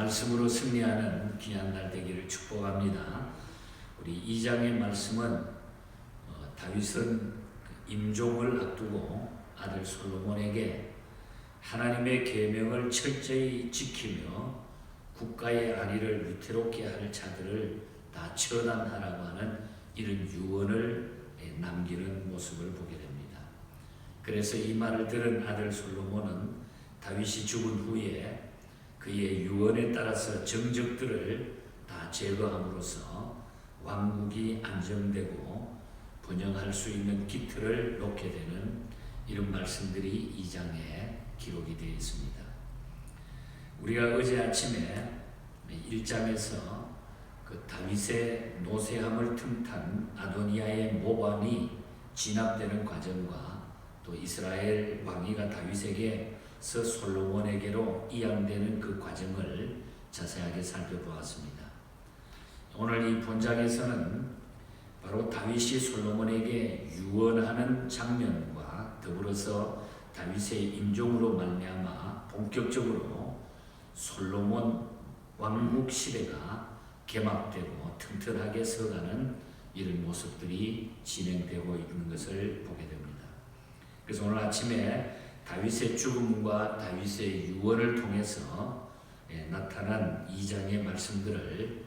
말씀으로 승리하는 귀한 날 되기를 축복합니다. 우리 2장의 말씀은 다윗은 임종을 앞두고 아들 솔로몬에게 하나님의 계명을 철저히 지키며 국가의 안위를 위태롭게 할 자들을 다 처단하라고 하는 이런 유언을 남기는 모습을 보게 됩니다. 그래서 이 말을 들은 아들 솔로몬은 다윗이 죽은 후에 그의 유언에 따라서 정적들을 다 제거함으로써 왕국이 안정되고 번영할 수 있는 기틀을 놓게 되는 이런 말씀들이 2장에 기록이 되어 있습니다. 우리가 어제 아침에 1장에서 그 다윗의 노쇠함을 틈탄 아도니아의 모반이 진압되는 과정과 또 이스라엘 왕위가 다윗에게서 솔로몬에게로 이양되는 그 과정을 자세하게 살펴보았습니다. 오늘 이 본장에서는 바로 다윗이 솔로몬에게 유언하는 장면과 더불어서 다윗의 임종으로 말미암아 본격적으로 솔로몬 왕국 시대가 개막되고 튼튼하게 서가는 이런 모습들이 진행되고 있는 것을 보게 됩니다. 그래서 오늘 아침에 다윗의 죽음과 다윗의 유언을 통해서 나타난 2장의 말씀들을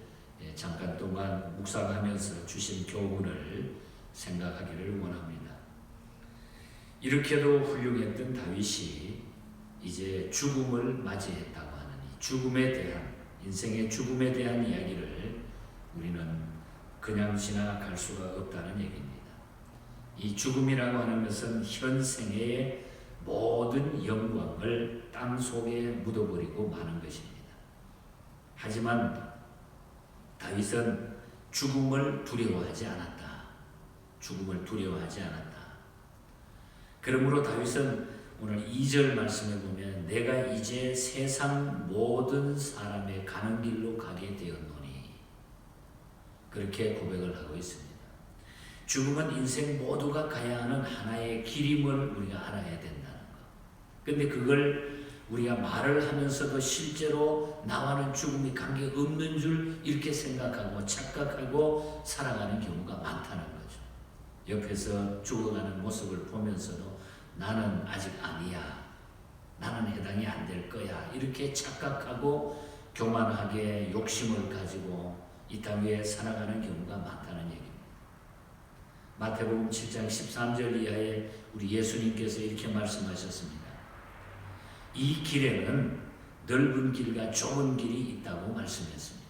잠깐 동안 묵상하면서 주신 교훈을 생각하기를 원합니다. 이렇게도 훌륭했던 다윗이 이제 죽음을 맞이했다고 하는 이 죽음에 대한 인생의 죽음에 대한 이야기를 우리는 그냥 지나갈 수가 없다는 얘기입니다. 이 죽음이라고 하는 것은 현생의 모든 영광을 땅 속에 묻어버리고 마는 것입니다. 하지만 다윗은 죽음을 두려워하지 않았다. 죽음을 두려워하지 않았다. 그러므로 다윗은 오늘 2절 말씀에 보면 내가 이제 세상 모든 사람의 가는 길로 가게 되었노니 그렇게 고백을 하고 있습니다. 죽음은 인생 모두가 가야 하는 하나의 길임을 우리가 알아야 된다는 것. 근데 그걸 우리가 말을 하면서도 실제로 나와는 죽음이 관계없는 줄 이렇게 생각하고 착각하고 살아가는 경우가 많다는 거죠. 옆에서 죽어가는 모습을 보면서도 나는 아직 아니야. 나는 해당이 안 될 거야. 이렇게 착각하고 교만하게 욕심을 가지고 이 땅 위에 살아가는 경우가 많다는 얘기입니다. 마태복음 7장 13절 이하에 우리 예수님께서 이렇게 말씀하셨습니다. 이 길에는 넓은 길과 좁은 길이 있다고 말씀했습니다.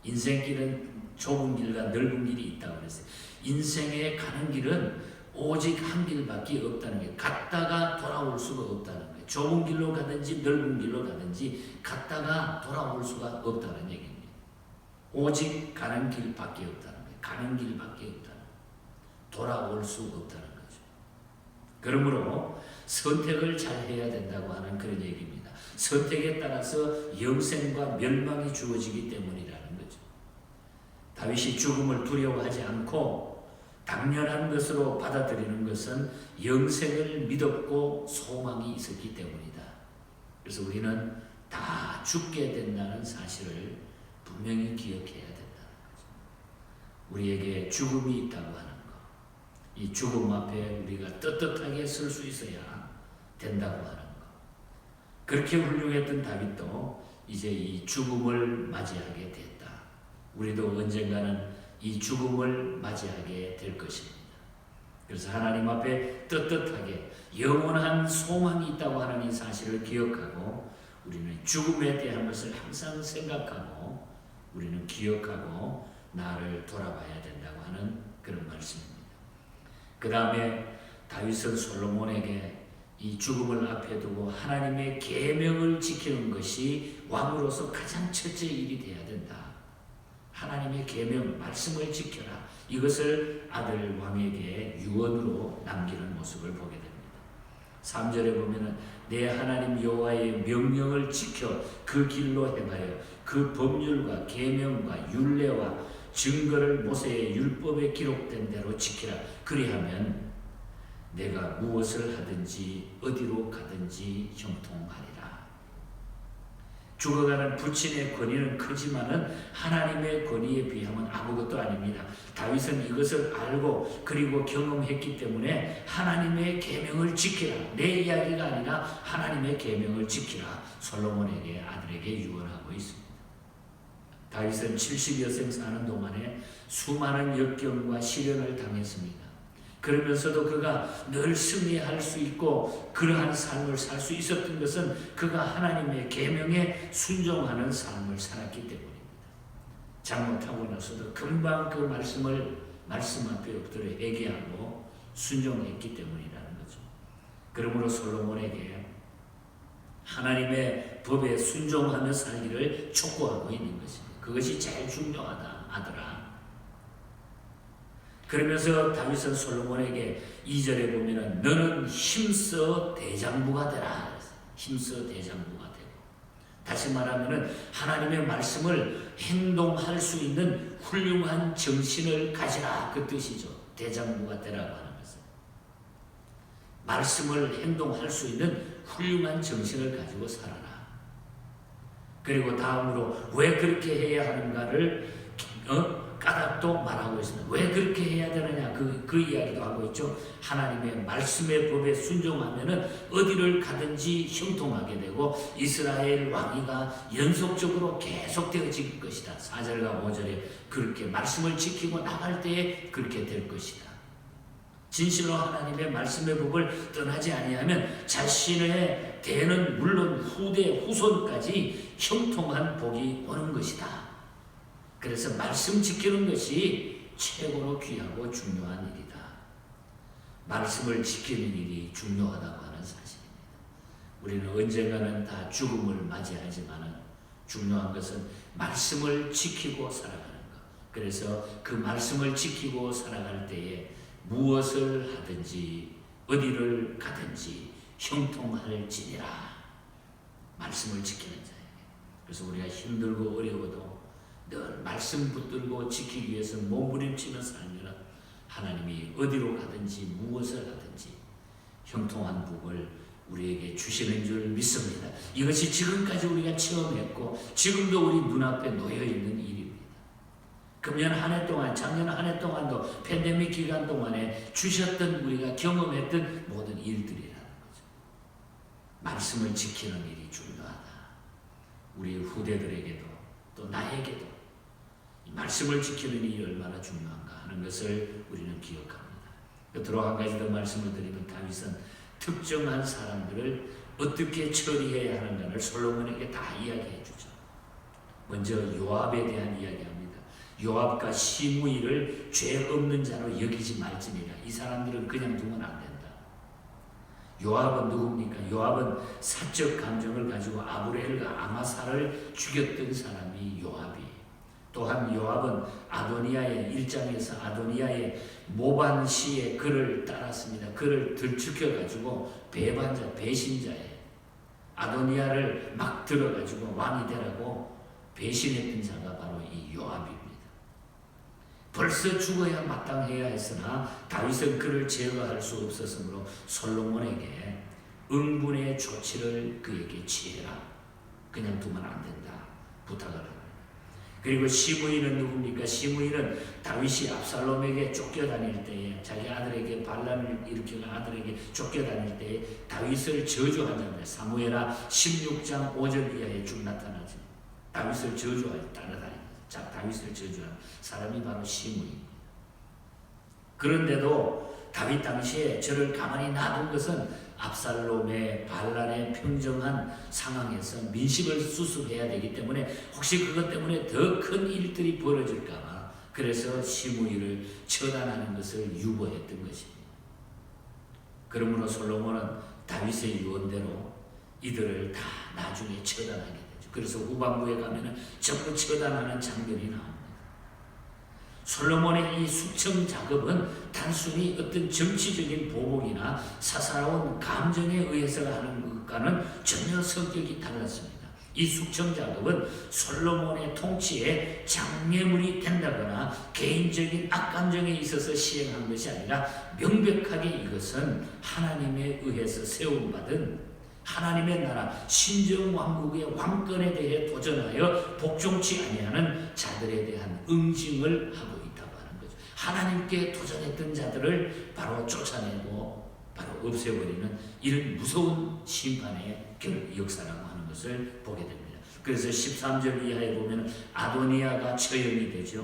인생길은 좁은 길과 넓은 길이 있다고 그랬어요. 인생에 가는 길은 오직 한 길밖에 없다는 게 갔다가 돌아올 수가 없다는 거예요. 좁은 길로 가든지 넓은 길로 가든지 갔다가 돌아올 수가 없다는 얘기입니다. 오직 가는 길밖에 없다는 거예요. 가는 길밖에 없다는 거예요. 돌아올 수 없다는 거죠. 그러므로 선택을 잘 해야 된다고 하는 그런 얘기입니다. 선택에 따라서 영생과 멸망이 주어지기 때문이라는 거죠. 다윗이 죽음을 두려워하지 않고 당연한 것으로 받아들이는 것은 영생을 믿었고 소망이 있었기 때문이다. 그래서 우리는 다 죽게 된다는 사실을 분명히 기억해야 된다는 거죠. 우리에게 죽음이 있다고 하는 것, 이 죽음 앞에 우리가 떳떳하게 설 수 있어야 된다고 하는 것. 그렇게 훌륭했던 다윗도 이제 이 죽음을 맞이하게 됐다. 우리도 언젠가는 이 죽음을 맞이하게 될 것입니다. 그래서 하나님 앞에 떳떳하게 영원한 소망이 있다고 하는 이 사실을 기억하고 우리는 죽음에 대한 것을 항상 생각하고 우리는 기억하고 나를 돌아봐야 된다고 하는 그런 말씀입니다. 그 다음에 다윗은 솔로몬에게 이 죽음을 앞에 두고 하나님의 계명을 지키는 것이 왕으로서 가장 첫째 일이 되어야 된다. 하나님의 계명, 말씀을 지켜라. 이것을 아들 왕에게 유언으로 남기는 모습을 보게 됩니다. 3절에 보면은 내 하나님 여호와의 명령을 지켜 그 길로 행하여 그 법률과 계명과 율례와 증거를 모세의 율법에 기록된 대로 지키라. 그리하면 내가 무엇을 하든지 어디로 가든지 형통하리라. 죽어가는 부친의 권위는 크지만은 하나님의 권위에 비하면 아무것도 아닙니다. 다윗은 이것을 알고 그리고 경험했기 때문에 하나님의 계명을 지키라. 내 이야기가 아니라 하나님의 계명을 지키라. 솔로몬에게 아들에게 유언하고 있습니다. 다윗은 70여 생 사는 동안에 수많은 역경과 시련을 당했습니다. 그러면서도 그가 늘 승리할 수 있고 그러한 삶을 살 수 있었던 것은 그가 하나님의 계명에 순종하는 삶을 살았기 때문입니다. 잘못하고 나서도 금방 그 말씀 앞에 엎드려 회개하고 순종했기 때문이라는 거죠. 그러므로 솔로몬에게 하나님의 법에 순종하며 살기를 촉구하고 있는 것입니다. 그것이 제일 중요하다, 아들아. 그러면서 다윗은 솔로몬에게 2절에 보면은 너는 힘써 대장부가 되라. 힘써 대장부가 되고, 다시 말하면은 하나님의 말씀을 행동할 수 있는 훌륭한 정신을 가지라, 그 뜻이죠. 대장부가 되라고 하는 것은 말씀을 행동할 수 있는 훌륭한 정신을 가지고 살아라. 그리고 다음으로 왜 그렇게 해야 하는가를 까닭도 말하고 있습니다. 왜 그렇게 해야 되느냐, 그 이야기도 하고 있죠. 하나님의 말씀의 법에 순종하면은 어디를 가든지 형통하게 되고 이스라엘 왕위가 연속적으로 계속되어질 것이다. 4절과 5절에 그렇게 말씀을 지키고 나갈 때에 그렇게 될 것이다. 진실로 하나님의 말씀의 법을 떠나지 아니하면 자신의 대는 물론 후손까지 형통한 복이 오는 것이다. 그래서 말씀 지키는 것이 최고로 귀하고 중요한 일이다. 말씀을 지키는 일이 중요하다고 하는 사실입니다. 우리는 언젠가는 다 죽음을 맞이하지만 중요한 것은 말씀을 지키고 살아가는 것. 그래서 그 말씀을 지키고 살아갈 때에 무엇을 하든지 어디를 가든지 형통할지니라. 말씀을 지키는 자에게. 그래서 우리가 힘들고 어려워도 늘 말씀 붙들고 지키기 위해서 몸부림치며 살면 하나님이 어디로 가든지 무엇을 하든지 형통한 복을 우리에게 주시는 줄 믿습니다. 이것이 지금까지 우리가 체험했고 지금도 우리 눈앞에 놓여있는 일입니다. 금년 한 해 동안, 작년 한 해 동안도 팬데믹 기간 동안에 주셨던 우리가 경험했던 모든 일들이라는 거죠. 말씀을 지키는 일이 중요하다. 우리 후대들에게도 또 나에게도 말씀을 지키는 일이 얼마나 중요한가 하는 것을 우리는 기억합니다. 끝으로 한 가지 더 말씀을 드리면 다윗은 특정한 사람들을 어떻게 처리해야 하는가를 솔로몬에게 다 이야기해 주죠. 먼저 요압에 대한 이야기합니다. 요압과 시므이를 죄 없는 자로 여기지 말지니라. 이 사람들은 그냥 두면 안 된다. 요압은 누굽니까? 요압은 사적 감정을 가지고 아브레엘과 아마사를 죽였던 사람이 요압이에요. 또한 요압은 아도니아의 1장에서 아도니아의 모반시의 글을 따랐습니다. 그를 들추켜가지고 배반자, 배신자예요. 아도니아를 막 들어가지고 왕이 되라고 배신했던 자가 바로 이 요압입니다. 벌써 죽어야 마땅해야 했으나 다윗은 그를 제거할 수 없었으므로 솔로몬에게 응분의 조치를 그에게 취해라. 그냥 두면 안 된다. 부탁을 합니다. 그리고 시므이는 누굽니까? 시므이는 다윗이 압살롬에게 쫓겨다닐 때에 자기 아들에게 반란을 일으키는 아들에게 쫓겨다닐 때에 다윗을 저주한 자입니다. 사무엘하 16장 5절 이하에 쭉 나타나죠. 다윗을 저주하여 따라다니는 다윗을 저주한 사람이 바로 시므이입니다. 그런데도 다윗 당시에 저를 가만히 놔둔 것은 압살롬의 반란에 평정한 상황에서 민심을 수습해야 되기 때문에 혹시 그것 때문에 더 큰 일들이 벌어질까봐 그래서 시므이를 처단하는 것을 유보했던 것입니다. 그러므로 솔로몬은 다윗의 유언대로 이들을 다 나중에 처단하게 되죠. 그래서 후반부에 가면은 전부 처단하는 장면이 나옵니다. 솔로몬의 이 숙청 작업은 단순히 어떤 정치적인 보복이나 사사로운 감정에 의해서 하는 것과는 전혀 성격이 달랐습니다. 이 숙청 작업은 솔로몬의 통치에 장애물이 된다거나 개인적인 악감정에 있어서 시행한 것이 아니라 명백하게 이것은 하나님에 의해서 세움받은 하나님의 나라 신정왕국의 왕권에 대해 도전하여 복종치 아니하는 자들에 대한 응징을 하고 있다고 하는 거죠. 하나님께 도전했던 자들을 바로 쫓아내고 바로 없애버리는 이런 무서운 심판의 역사라고 하는 것을 보게 됩니다. 그래서 13절 이하에 보면 아도니아가 처형이 되죠.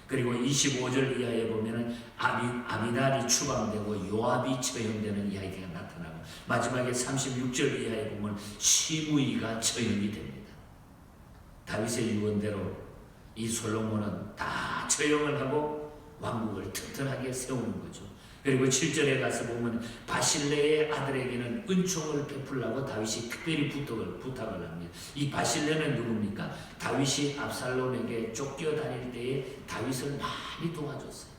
그리고 25절 이하에 보면 아비달이 추방되고 요압이 처형되는 이야기가 나타나고, 마지막에 36절 이하에 보면 시므이가 처형이 됩니다. 다윗의 유언대로 이 솔로몬은 다 처형을 하고 왕국을 튼튼하게 세우는 거죠. 그리고 7절에 가서 보면 바실레의 아들에게는 은총을 베풀라고 다윗이 특별히 부탁을 합니다. 이 바실레는 누굽니까? 다윗이 압살롬에게 쫓겨다닐 때에 다윗을 많이 도와줬어요.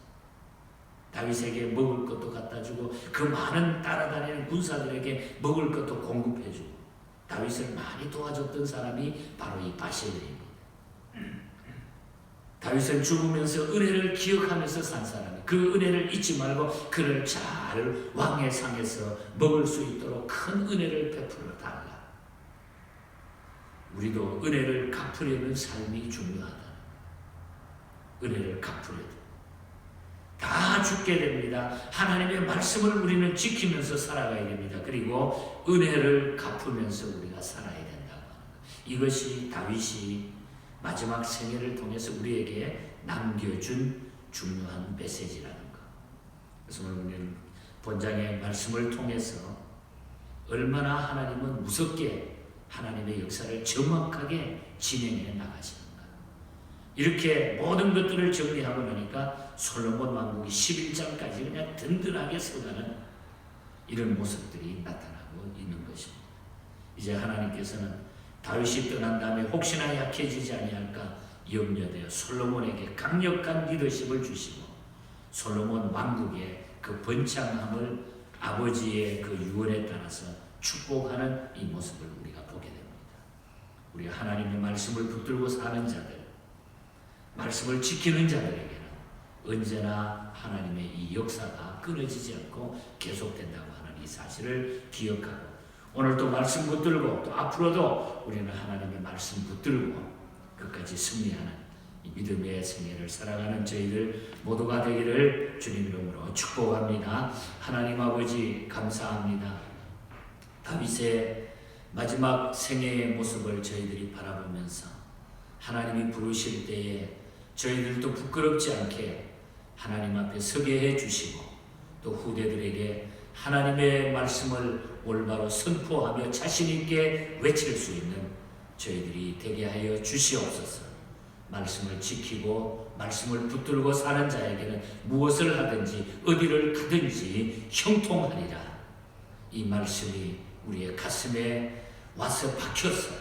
다윗에게 먹을 것도 갖다 주고 그 많은 따라다니는 군사들에게 먹을 것도 공급해 주고 다윗을 많이 도와줬던 사람이 바로 이 바실레입니다. 다윗은 죽으면서 은혜를 기억하면서 산 사람이, 그 은혜를 잊지 말고 그를 잘 왕의 상에서 먹을 수 있도록 큰 은혜를 베풀어 달라. 우리도 은혜를 갚으려는 삶이 중요하다. 은혜를 갚으려 다 죽게 됩니다. 하나님의 말씀을 우리는 지키면서 살아가야 됩니다. 그리고 은혜를 갚으면서 우리가 살아야 된다고 하는 것. 이것이 다윗이 마지막 생애를 통해서 우리에게 남겨준 중요한 메시지라는 것. 그래서 오늘 우리는 본장의 말씀을 통해서 얼마나 하나님은 무섭게 하나님의 역사를 정확하게 진행해 나가시는가. 이렇게 모든 것들을 정리하고 나니까 솔로몬 왕국이 11장까지 그냥 든든하게 서가는 이런 모습들이 나타나고 있는 것입니다. 이제 하나님께서는 다윗이 떠난 다음에 혹시나 약해지지 아니할까 염려되어 솔로몬에게 강력한 리더십을 주시고 솔로몬 왕국의 그 번창함을 아버지의 그 유언에 따라서 축복하는 이 모습을 우리가 보게 됩니다. 우리 하나님의 말씀을 붙들고 사는 자들, 말씀을 지키는 자들에게는 언제나 하나님의 이 역사가 끊어지지 않고 계속된다고 하는 이 사실을 기억하고, 오늘 또 말씀 붙들고 또 앞으로도 우리는 하나님의 말씀 붙들고 끝까지 승리하는 이 믿음의 생애를 살아가는 저희들 모두가 되기를 주님 이름으로 축복합니다. 하나님 아버지 감사합니다. 다윗의 마지막 생애의 모습을 저희들이 바라보면서 하나님이 부르실 때에 저희들도 부끄럽지 않게 하나님 앞에 서게 해주시고 또 후대들에게 하나님의 말씀을 올바로 선포하며 자신있게 외칠 수 있는 저희들이 되게 하여 주시옵소서. 말씀을 지키고 말씀을 붙들고 사는 자에게는 무엇을 하든지 어디를 가든지 형통하리라. 이 말씀이 우리의 가슴에 와서 박혀서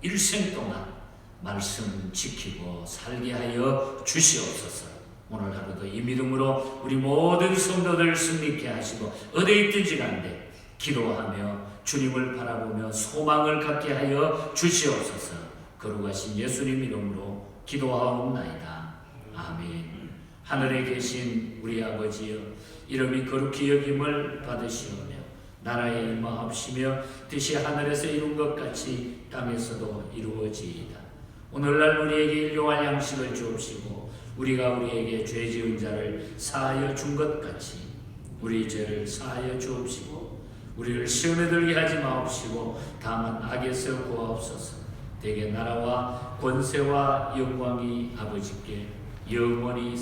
일생 동안 말씀 지키고 살게 하여 주시옵소서. 오늘 하루도 이 믿음으로 우리 모든 성도들 승리케 하시고 어디에 있든지 간데 기도하며 주님을 바라보며 소망을 갖게 하여 주시옵소서. 거룩하신 예수님 이름으로 기도하옵나이다. 아멘. 하늘에 계신 우리 아버지여, 이름이 거룩히 여김을 받으시오며 나라에 임하옵시며 뜻이 하늘에서 이룬 것 같이 땅에서도 이루어지이다. 오늘날 우리에게 일용할 양식을 주옵시고 우리가 우리에게 죄 지은 자를 사하여 준 것 같이 우리 죄를 사하여 주옵시고 우리를 시험에 들게 하지 마옵시고 다만 악에서 구하옵소서. 대개 나라와 권세와 영광이 아버지께 영원히